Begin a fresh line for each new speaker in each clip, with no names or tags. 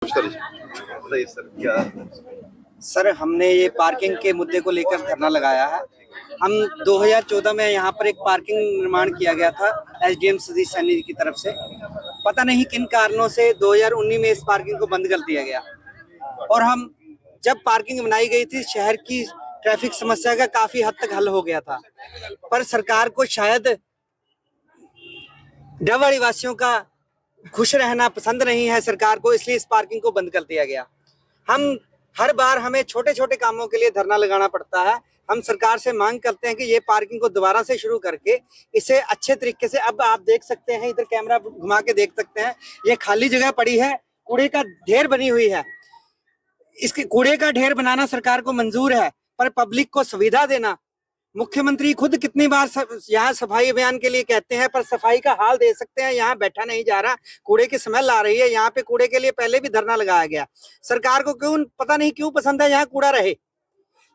बताइए सर क्या।
सर हमने ये पार्किंग के मुद्दे को लेकर धरना लगाया है। हम 2014 में यहाँ पर एक पार्किंग निर्माण किया गया था एसडीएम सतीश सैनी जी की तरफ से। पता नहीं किन कारणों से 2019 में इस पार्किंग को बंद कर दिया गया और हम जब पार्किंग बनाई गई थी शहर की ट्रैफिक समस्या का काफी हद तक हल हो गया था, पर सरकार को शायद डबवाड़ी वासियों का खुश रहना पसंद नहीं है सरकार को, इसलिए इस पार्किंग को बंद कर दिया गया। हम हर बार हमें छोटे छोटे कामों के लिए धरना लगाना पड़ता है। हम सरकार से मांग करते हैं कि ये पार्किंग को दोबारा से शुरू करके इसे अच्छे तरीके से, अब आप देख सकते हैं, इधर कैमरा घुमा के देख सकते हैं, ये खाली जगह पड़ी है, कूड़े का ढेर बनी हुई है। इसके कूड़े का ढेर बनाना सरकार को मंजूर है, पर पब्लिक को सुविधा देना, मुख्यमंत्री खुद कितनी बार यहाँ सफाई अभियान के लिए कहते हैं, पर सफाई का हाल दे सकते हैं, यहाँ बैठा नहीं जा रहा, कूड़े की स्मेल आ रही है। यहाँ पे कूड़े के लिए पहले भी धरना लगाया गया। सरकार को क्यों पता नहीं क्यों पसंद है यहाँ कूड़ा रहे।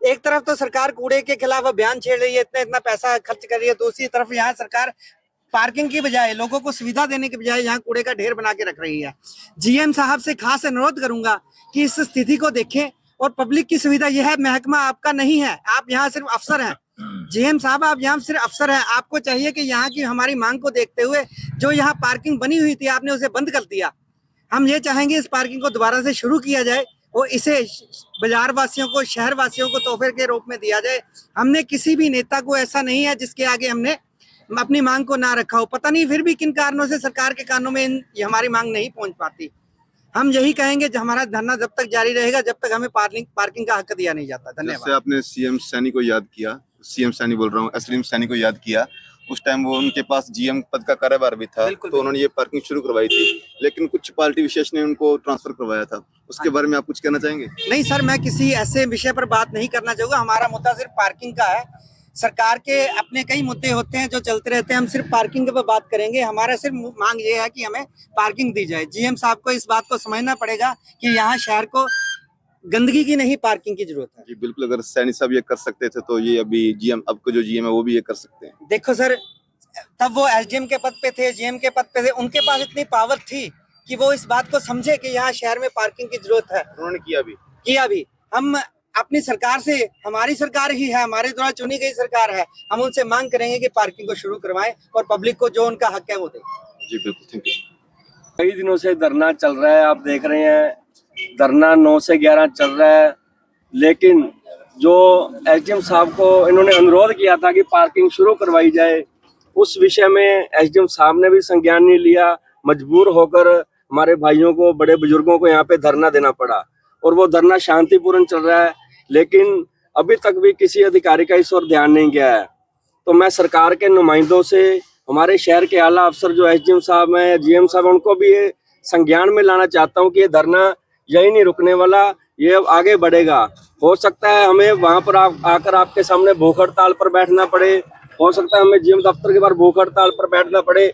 एक तरफ तो सरकार कूड़े के खिलाफ अभियान छेड़ रही है, इतना इतना पैसा खर्च कर रही है, दूसरी तरफ यहाँ सरकार पार्किंग की बजाय, लोगों को सुविधा देने की बजाय यहाँ कूड़े का ढेर बना के रख रही है। जीएम साहब से खास अनुरोध करूंगा कि इस स्थिति को देखें और पब्लिक की सुविधा, यह है महकमा आपका नहीं है, आप यहाँ सिर्फ अफसर हैं। जीएम साहब आप यहाँ सिर्फ अफसर हैं, आपको चाहिए कि यहाँ की हमारी मांग को देखते हुए जो यहाँ पार्किंग बनी हुई थी आपने उसे बंद कर दिया। हम ये चाहेंगे इस पार्किंग को दोबारा से शुरू किया जाए और इसे बाजार वासियों को, शहर वासियों को तोहफे के रूप में दिया जाए। हमने किसी भी नेता को ऐसा नहीं है जिसके आगे हमने अपनी मांग को ना रखा हो। पता नहीं फिर भी किन कारणों से सरकार के कानों में हमारी मांग नहीं पहुंच पाती। हम यही कहेंगे हमारा धरना जब तक जारी रहेगा जब तक हमें पार्किंग का हक दिया नहीं जाता। धन्यवाद।
जैसे आपने सीएम सैनी को याद किया, सीएम सैनी बोल रहा हूँ, एसडीएम सैनी को याद किया, उस टाइम वो उनके पास जीएम पद का कार्यभार भी था, तो उन्होंने ये पार्किंग शुरू करवाई थी, लेकिन कुछ पार्टी विशेष ने उनको ट्रांसफर करवाया था। उसके बारे में आप कुछ कहना चाहेंगे?
नहीं सर, मैं किसी ऐसे विषय पर बात नहीं करना चाहूंगा। हमारा मुद्दा सिर्फ पार्किंग का है। सरकार के अपने कई मुद्दे होते हैं जो चलते रहते हैं, हम सिर्फ पार्किंग पर बात करेंगे। हमारा सिर्फ मांग ये है कि हमें पार्किंग दी जाए। जीएम साहब को इस बात को समझना पड़ेगा कि यहाँ शहर को गंदगी की नहीं पार्किंग की जरूरत है।
जी बिल्कुल, अगर सैनी साहब ये कर सकते थे तो ये अभी जीएम, अब को जो जीएम है वो भी ये कर सकते हैं।
देखो सर, तब वो एसडीएम के पद पे थे, जीएम के पद पे थे, उनके पास इतनी पावर थी कि वो इस बात को समझे कि यहाँ शहर में पार्किंग की जरूरत है।
उन्होंने किया भी।
हम अपनी सरकार से, हमारी सरकार ही है, हमारे द्वारा चुनी गई सरकार है, हम उनसे मांग करेंगे कि पार्किंग को शुरू करवाएं और पब्लिक को जो उनका हक है वो दें।
जी बिल्कुल, थैंक यू।
कई दिनों से धरना चल रहा है, आप देख रहे हैं, धरना 9 से 11 चल रहा है, लेकिन जो एसडीएम साहब को इन्होंने अनुरोध किया था कि पार्किंग शुरू करवाई जाए, उस विषय में एसडीएम साहब ने भी संज्ञान नहीं लिया। मजबूर होकर हमारे भाइयों को, बड़े बुजुर्गों को यहाँ पे धरना देना पड़ा और वो धरना शांतिपूर्ण चल रहा है, लेकिन अभी तक भी किसी अधिकारी का इस ओर ध्यान नहीं गया है। तो मैं सरकार के नुमाइंदों से, हमारे शहर के आला अफसर जो एसडीएम साहब हैं, जीएम साहब, उनको भी ये संज्ञान में लाना चाहता हूँ कि ये धरना यही नहीं रुकने वाला, ये अब आगे बढ़ेगा। हो सकता है हमें वहाँ पर आकर आपके सामने भूख हड़ताल पर बैठना पड़े, हो सकता है हमें जीएम दफ्तर के बाहर भूख हड़ताल पर बैठना पड़े।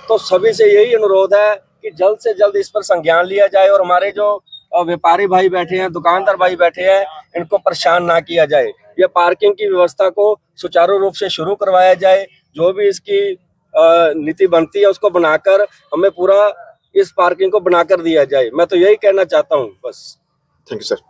तो सभी से यही अनुरोध है कि जल्द से जल्द इस पर संज्ञान लिया जाए और हमारे जो व्यापारी भाई बैठे हैं, दुकानदार भाई बैठे हैं, इनको परेशान ना किया जाए। ये पार्किंग की व्यवस्था को सुचारू रूप से शुरू करवाया जाए। जो भी इसकी नीति बनती है उसको बनाकर हमें पूरा इस पार्किंग को बनाकर दिया जाए। मैं तो यही कहना चाहता हूँ बस।
Thank you sir.